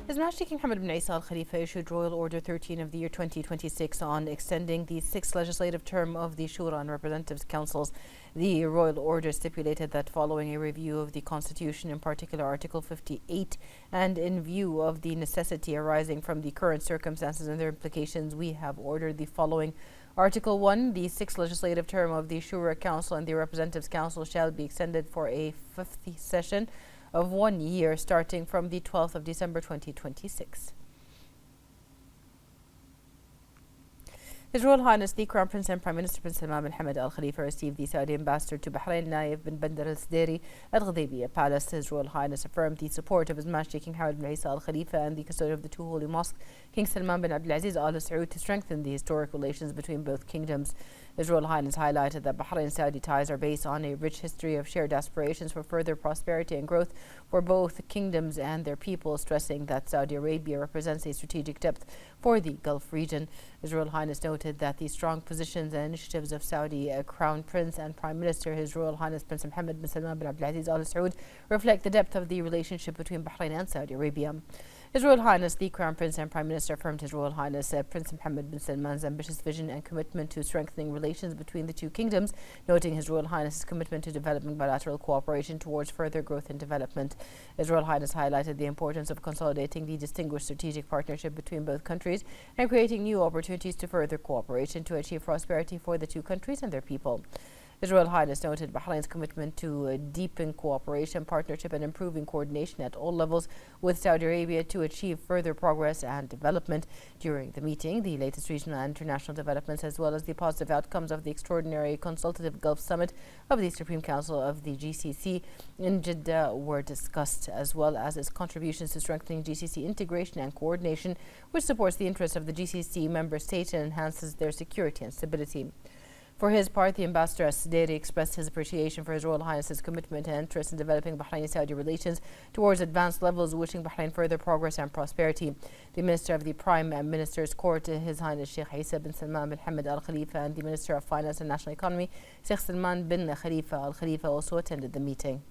His Majesty King Hamad bin Isa Al Khalifa issued Royal Order 13 of the year 2026 on extending the sixth legislative term of the Shura and Representatives Councils. The Royal Order stipulated that following a review of the Constitution, in particular Article 58, and in view of the necessity arising from the current circumstances and their implications, we have ordered the following. Article 1. The sixth legislative term of the Shura Council and the Representatives Council shall be extended for a fifth session of 1 year starting from the 12th of December 2026. His Royal Highness the Crown Prince and Prime Minister Prince Salman bin Hamad Al Khalifa received the Saudi Ambassador to Bahrain, Naif bin Bandar Al Sderi at Ghadaybiya Palace. His Royal Highness affirmed the support of His Majesty King Hamad bin Isa Al Khalifa and the custodian of the two holy mosques, King Salman bin Abdulaziz Al Saud, to strengthen the historic relations between both kingdoms. His Royal Highness highlighted that Bahrain-Saudi ties are based on a rich history of shared aspirations for further prosperity and growth for both kingdoms and their people, stressing that Saudi Arabia represents a strategic depth for the Gulf region. His Royal Highness noted that the strong positions and initiatives of Saudi Crown Prince and Prime Minister His Royal Highness Prince Mohammed bin Salman bin Abdulaziz Al Saud reflect the depth of the relationship between Bahrain and Saudi Arabia. His Royal Highness the Crown Prince and Prime Minister affirmed His Royal Highness Prince Mohammed bin Salman's ambitious vision and commitment to strengthening relations between the two kingdoms, noting His Royal Highness's commitment to developing bilateral cooperation towards further growth and development. His Royal Highness highlighted the importance of consolidating the distinguished strategic partnership between both countries and creating new opportunities to further cooperation to achieve prosperity for the two countries and their people. His Royal Highness noted Bahrain's commitment to deepen cooperation, partnership and improving coordination at all levels with Saudi Arabia to achieve further progress and development. During the meeting, the latest regional and international developments as well as the positive outcomes of the extraordinary consultative Gulf Summit of the Supreme Council of the GCC in Jeddah were discussed, as well as its contributions to strengthening GCC integration and coordination, which supports the interests of the GCC member states and enhances their security and stability. For his part, the Ambassador As-Sderi expressed his appreciation for His Royal Highness's commitment and interest in developing Bahraini-Saudi relations towards advanced levels, wishing Bahrain further progress and prosperity. The Minister of the Prime Minister's Court, His Highness Sheikh Isa bin Salman bin Hamad Al Khalifa, and the Minister of Finance and National Economy, Sheikh Salman bin Khalifa Al Khalifa, also attended the meeting.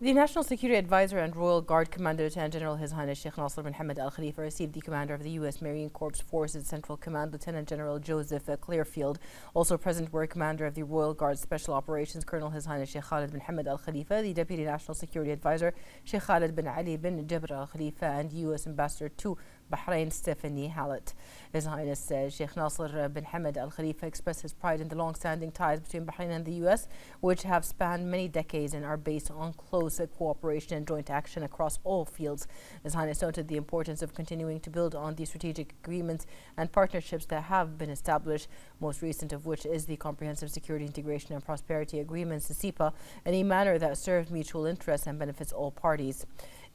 The National Security Advisor and Royal Guard Commander Lieutenant General His Highness Sheikh Nasser bin Hamad Al Khalifa received the Commander of the U.S. Marine Corps Forces Central Command, Lieutenant General Joseph Clearfield. Also present were Commander of the Royal Guard Special Operations Colonel His Highness Sheikh Khalid bin Hamad Al Khalifa, the Deputy National Security Advisor Sheikh Khalid bin Ali bin Jabr Al Khalifa, and U.S. Ambassador to Bahrain Stephanie Hallett. His Highness Sheikh Nasser bin Hamad Al Khalifa expressed his pride in the long-standing ties between Bahrain and the U.S., which have spanned many decades and are based on close cooperation and joint action across all fields. His Highness noted the importance of continuing to build on the strategic agreements and partnerships that have been established, most recent of which is the Comprehensive Security Integration and Prosperity Agreements, the CEPA, in a manner that serves mutual interests and benefits all parties.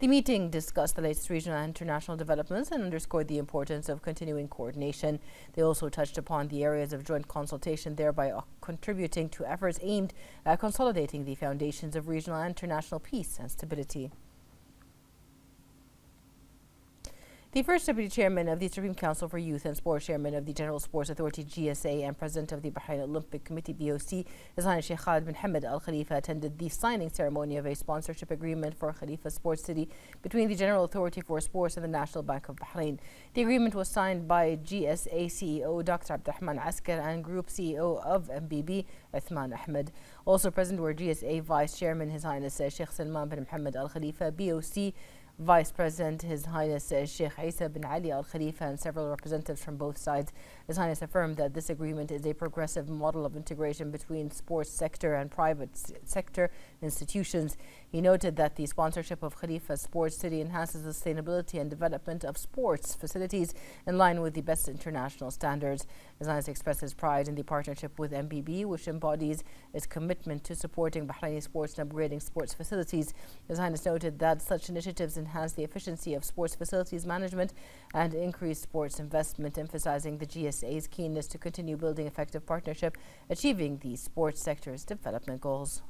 The meeting discussed the latest regional and international developments and underscored the importance of continuing coordination. They also touched upon the areas of joint consultation, thereby contributing to efforts aimed at consolidating the foundations of regional and international peace and stability. The first Deputy Chairman of the Supreme Council for Youth and Sport, Chairman of the General Sports Authority GSA, and President of the Bahrain Olympic Committee BOC, His Highness Sheikh Khalid bin Hamad Al Khalifa, attended the signing ceremony of a sponsorship agreement for Khalifa Sports City between the General Authority for Sports and the National Bank of Bahrain. The agreement was signed by GSA CEO Dr. Abdurrahman Askar and Group CEO of MBB Uthman Ahmed. Also present were GSA Vice Chairman His Highness Sheikh Salman bin Mohammed Al Khalifa, BOC Vice President His Highness Sheikh Isa bin Ali Al Khalifa, and several representatives from both sides. His Highness affirmed that this agreement is a progressive model of integration between sports sector and private sector institutions. He noted that the sponsorship of Khalifa Sports City enhances the sustainability and development of sports facilities in line with the best international standards. His Highness expressed his pride in the partnership with MBB, which embodies its commitment to supporting Bahraini sports and upgrading sports facilities. His Highness noted that such initiatives enhance the efficiency of sports facilities management and increase sports investment, emphasizing the GSA's keenness to continue building effective partnership, achieving the sports sector's development goals.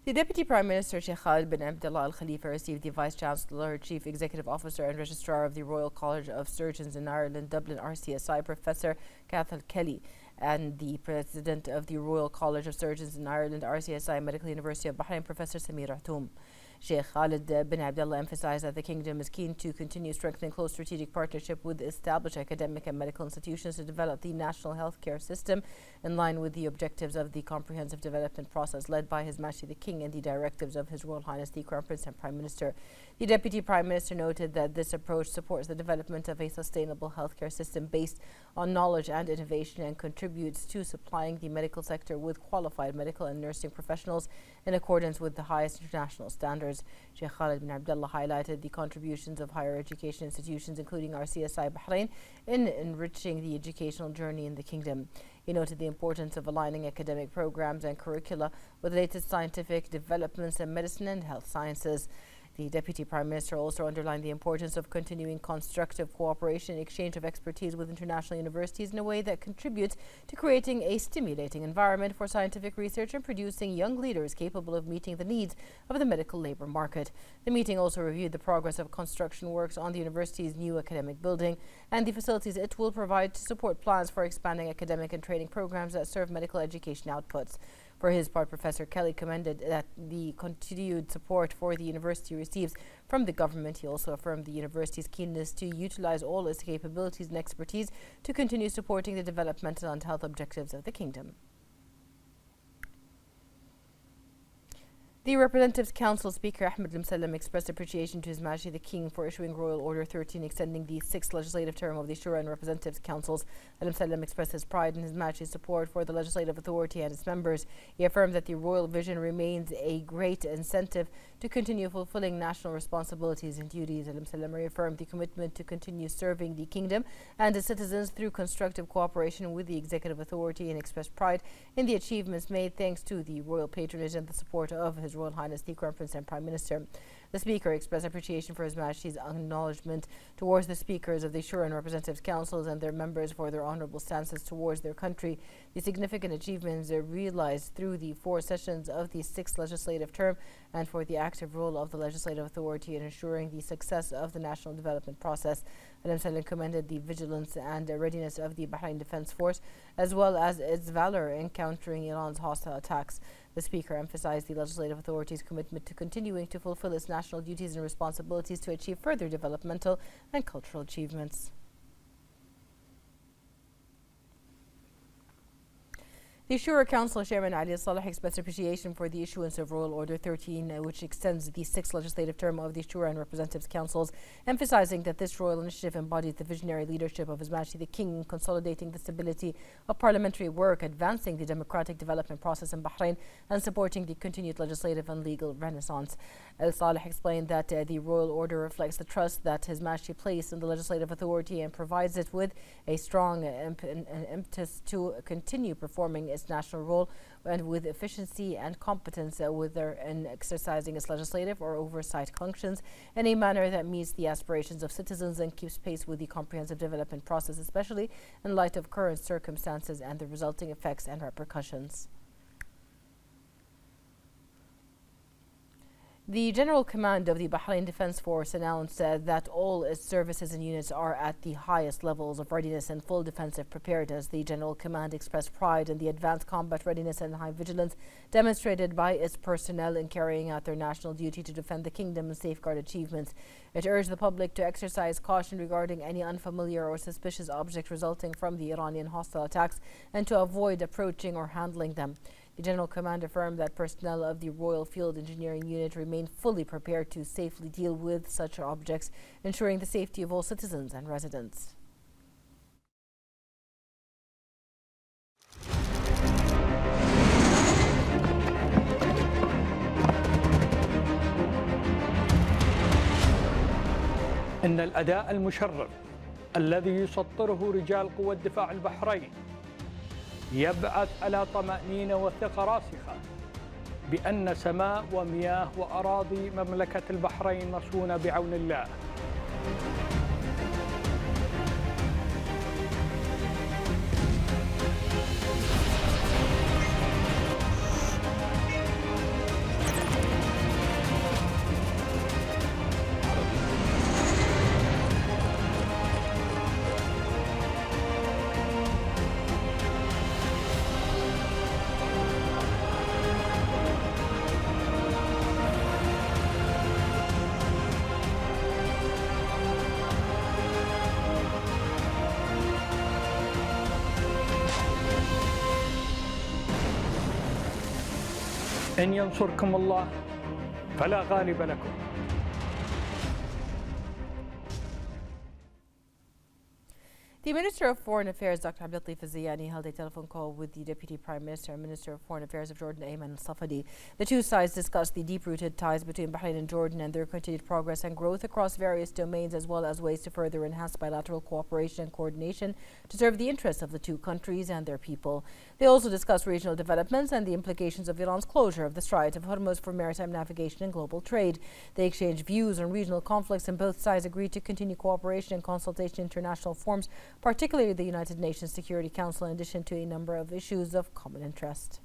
The Deputy Prime Minister Sheikh Khalid bin Abdullah Al Khalifa received the Vice Chancellor, Chief Executive Officer and Registrar of the Royal College of Surgeons in Ireland, Dublin RCSI, Professor Cathal Kelly, and the President of the Royal College of Surgeons in Ireland, RCSI Medical University of Bahrain, Professor Samir Atoum. Sheikh Khalid bin Abdullah emphasized that the Kingdom is keen to continue strengthening close strategic partnership with established academic and medical institutions to develop the national healthcare system in line with the objectives of the comprehensive development process led by His Majesty the King and the directives of His Royal Highness the Crown Prince and Prime Minister. The Deputy Prime Minister noted that this approach supports the development of a sustainable healthcare system based on knowledge and innovation and contributes to supplying the medical sector with qualified medical and nursing professionals in accordance with the highest international standards. Sheikh Khalid bin Abdullah highlighted the contributions of higher education institutions, including RCSI Bahrain, in enriching the educational journey in the Kingdom. He noted the importance of aligning academic programs and curricula with the latest scientific developments in medicine and health sciences. The Deputy Prime Minister also underlined the importance of continuing constructive cooperation and exchange of expertise with international universities in a way that contributes to creating a stimulating environment for scientific research and producing young leaders capable of meeting the needs of the medical labour market. The meeting also reviewed the progress of construction works on the university's new academic building and the facilities it will provide to support plans for expanding academic and training programs that serve medical education outputs. For his part, Professor Kelly commended that the continued support for the university receives from the government. He also affirmed the university's keenness to utilize all its capabilities and expertise to continue supporting the developmental and health objectives of the Kingdom. The Representatives Council Speaker Ahmed Al-Msallam expressed appreciation to His Majesty the King for issuing Royal Order 13 extending the 6th legislative term of the Shura and Representatives Councils. Al-Msallam expressed his pride in His Majesty's support for the legislative authority and its members. He affirmed that the royal vision remains a great incentive to continue fulfilling national responsibilities and duties. Al-Msallam reaffirmed the commitment to continue serving the Kingdom and its citizens through constructive cooperation with the executive authority and expressed pride in the achievements made thanks to the royal patronage and the support of His Royal Highness the Crown Prince and Prime Minister. The Speaker expressed appreciation for His Majesty's acknowledgement towards the Speakers of the Shura and Representatives Councils and their members for their honourable stances towards their country, the significant achievements realised through the 4 sessions of the 6th legislative term, and for the active role of the legislative authority in ensuring the success of the national development process. Al-Msallam commended the vigilance and readiness of the Bahrain Defence Force, as well as its valour in countering Iran's hostile attacks. The Speaker emphasized the legislative authority's commitment to continuing to fulfill its national duties and responsibilities to achieve further developmental and cultural achievements. The Shura Council Chairman Ali Saleh expressed appreciation for the issuance of Royal Order 13, which extends the 6th legislative term of the Shura and Representatives Councils, emphasizing that this royal initiative embodies the visionary leadership of His Majesty the King in consolidating the stability of parliamentary work, advancing the democratic development process in Bahrain, and supporting the continued legislative and legal renaissance. Al Saleh explained that the Royal Order reflects the trust that His Majesty placed in the legislative authority and provides it with a strong impetus to continue performing its national role and with efficiency and competence in exercising its legislative or oversight functions in a manner that meets the aspirations of citizens and keeps pace with the comprehensive development process, especially in light of current circumstances and the resulting effects and repercussions. The General Command of the Bahrain Defence Force announced that all its services and units are at the highest levels of readiness and full defensive preparedness. The General Command expressed pride in the advanced combat readiness and high vigilance demonstrated by its personnel in carrying out their national duty to defend the Kingdom and safeguard achievements. It urged the public to exercise caution regarding any unfamiliar or suspicious object resulting from the Iranian hostile attacks and to avoid approaching or handling them. The General Command affirmed that personnel of the Royal Field Engineering Unit remain fully prepared to safely deal with such objects, ensuring the safety of all citizens and residents. إن الأداء المشرف الذي يسطره رجال قوى الدفاع البحرين يبعث على طمأنينة وثقة راسخة بأن سماء ومياه وأراضي مملكة البحرين مصونة بعون الله. إن ينصركم الله فلا غالب لكم. The Minister of Foreign Affairs, Dr. Abdelatif Al-Zayani, held a telephone call with the Deputy Prime Minister and Minister of Foreign Affairs of Jordan, Ayman Al-Safadi. The two sides discussed the deep-rooted ties between Bahrain and Jordan and their continued progress and growth across various domains, as well as ways to further enhance bilateral cooperation and coordination to serve the interests of the two countries and their people. They also discussed regional developments and the implications of Iran's closure of the Strait of Hormuz for maritime navigation and global trade. They exchanged views on regional conflicts, and both sides agreed to continue cooperation and consultation in international forums, particularly the United Nations Security Council, in addition to a number of issues of common interest.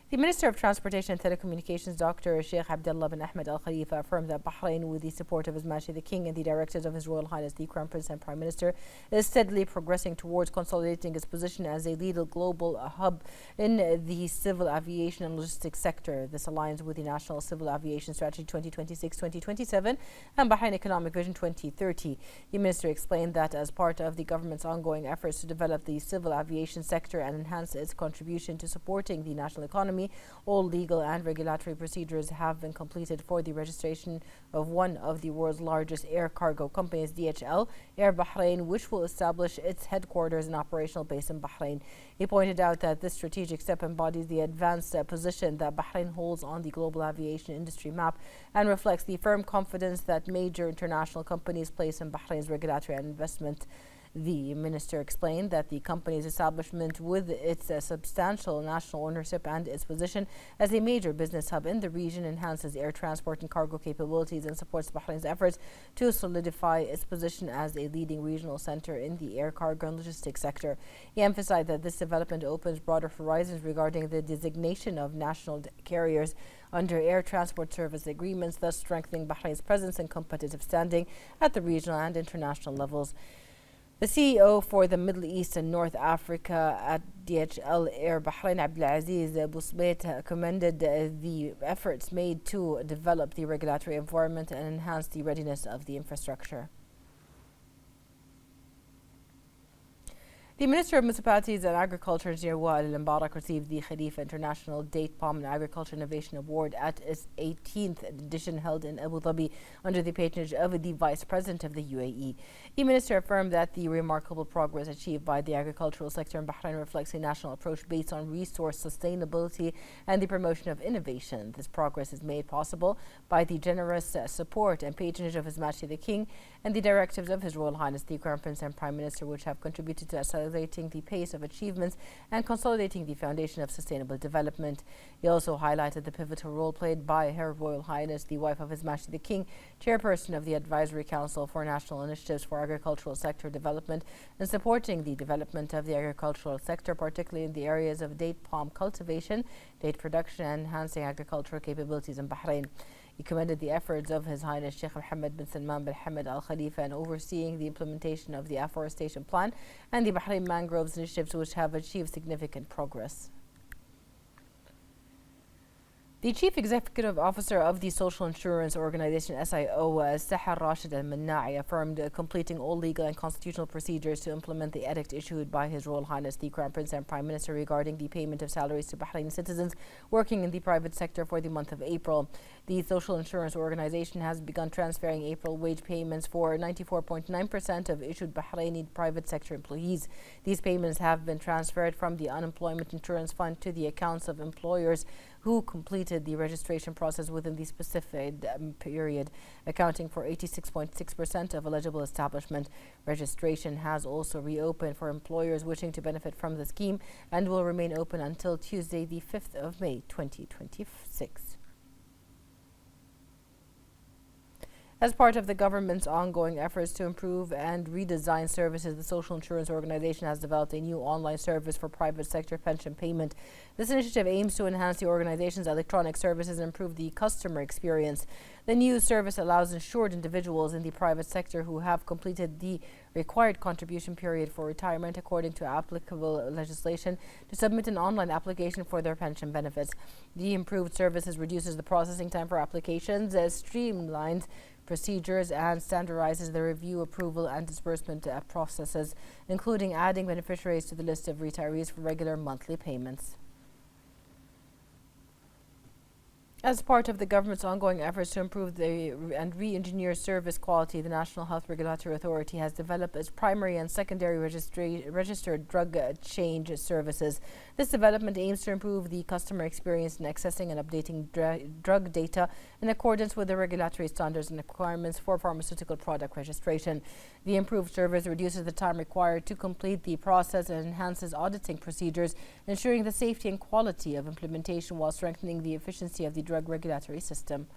The Minister of Transportation and Telecommunications, Dr. Sheikh Abdullah bin Ahmed Al Khalifa, affirmed that Bahrain, with the support of His Majesty the King and the directives of His Royal Highness the Crown Prince and Prime Minister, is steadily progressing towards consolidating its position as a leading global hub in the civil aviation and logistics sector. This aligns with the National Civil Aviation Strategy 2026-2027 and Bahrain Economic Vision 2030. The Minister explained that as part of the government's ongoing efforts to develop the civil aviation sector and enhance its contribution to supporting the national economy, all legal and regulatory procedures have been completed for the registration of one of the world's largest air cargo companies, DHL Air Bahrain, which will establish its headquarters and operational base in Bahrain. He pointed out that this strategic step embodies the advanced position that Bahrain holds on the global aviation industry map and reflects the firm confidence that major international companies place in Bahrain's regulatory and investment. The minister explained that the company's establishment, with its substantial national ownership and its position as a major business hub in the region, enhances air transport and cargo capabilities and supports Bahrain's efforts to solidify its position as a leading regional center in the air cargo and logistics sector. He emphasized that this development opens broader horizons regarding the designation of national carriers under air transport service agreements, thus strengthening Bahrain's presence and competitive standing at the regional and international levels. The CEO for the Middle East and North Africa at DHL Air Bahrain, Abdulaziz Bousbeit, commended the efforts made to develop the regulatory environment and enhance the readiness of the infrastructure. The Minister of Municipalities and Agriculture, Engineer Wael Al-Mbarak, received the Khalifa International Date Palm and Agriculture Innovation Award at its 18th edition held in Abu Dhabi under the patronage of the Vice President of the UAE. The Minister affirmed that the remarkable progress achieved by the agricultural sector in Bahrain reflects a national approach based on resource sustainability and the promotion of innovation. This progress is made possible by the generous support and patronage of His Majesty the King and the directives of His Royal Highness the Crown Prince and Prime Minister, which have contributed to accelerating the pace of achievements and consolidating the foundation of sustainable development. He also highlighted the pivotal role played by Her Royal Highness, the wife of His Majesty the King, chairperson of the Advisory Council for National Initiatives for Agricultural Sector Development, in supporting the development of the agricultural sector, particularly in the areas of date palm cultivation, date production, and enhancing agricultural capabilities in Bahrain. He commended the efforts of His Highness Sheikh Mohammed bin Salman bin Hamad Al Khalifa in overseeing the implementation of the afforestation plan and the Bahrain mangroves initiatives, which have achieved significant progress. The Chief Executive Officer of the Social Insurance Organization SIO, Sahar Rashid Al-Manna'i, affirmed completing all legal and constitutional procedures to implement the edict issued by His Royal Highness the Crown Prince and Prime Minister regarding the payment of salaries to Bahraini citizens working in the private sector for the month of April. The Social Insurance Organization has begun transferring April wage payments for 94.9% of issued Bahraini private sector employees. These payments have been transferred from the Unemployment Insurance Fund to the accounts of employers who completed the registration process within the specified period, accounting for 86.6% of eligible establishment. Registration has also reopened for employers wishing to benefit from the scheme and will remain open until Tuesday, the 5th of May, 2026. As part of the government's ongoing efforts to improve and redesign services, the Social Insurance Organization has developed a new online service for private sector pension payment. This initiative aims to enhance the organization's electronic services and improve the customer experience. The new service allows insured individuals in the private sector who have completed the required contribution period for retirement according to applicable legislation to submit an online application for their pension benefits. The improved services reduces the processing time for applications, streamlines procedures, and standardizes the review, approval, and disbursement processes, including adding beneficiaries to the list of retirees for regular monthly payments. As part of the government's ongoing efforts to improve and re-engineer service quality, the National Health Regulatory Authority has developed its primary and secondary registered drug change services. This development aims to improve the customer experience in accessing and updating drug data in accordance with the regulatory standards and requirements for pharmaceutical product registration. The improved service reduces the time required to complete the process and enhances auditing procedures, ensuring the safety and quality of implementation while strengthening the efficiency of the drug regulatory system.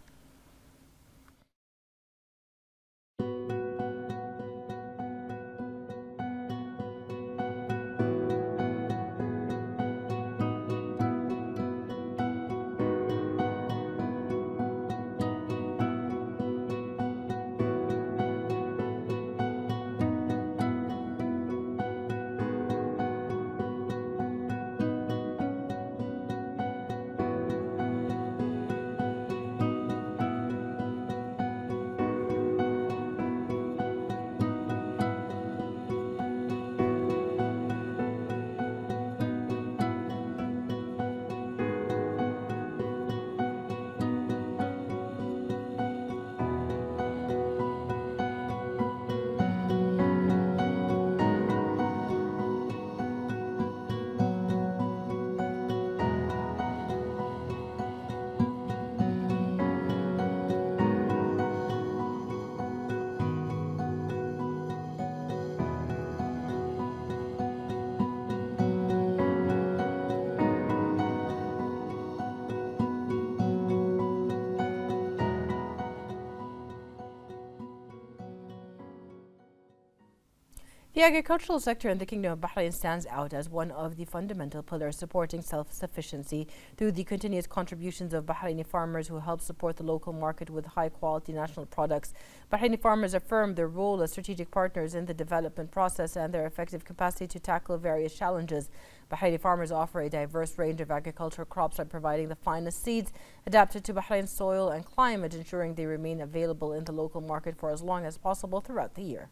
The agricultural sector in the Kingdom of Bahrain stands out as one of the fundamental pillars supporting self-sufficiency through the continuous contributions of Bahraini farmers who help support the local market with high-quality national products. Bahraini farmers affirm their role as strategic partners in the development process and their effective capacity to tackle various challenges. Bahraini farmers offer a diverse range of agricultural crops by providing the finest seeds adapted to Bahrain's soil and climate, ensuring they remain available in the local market for as long as possible throughout the year.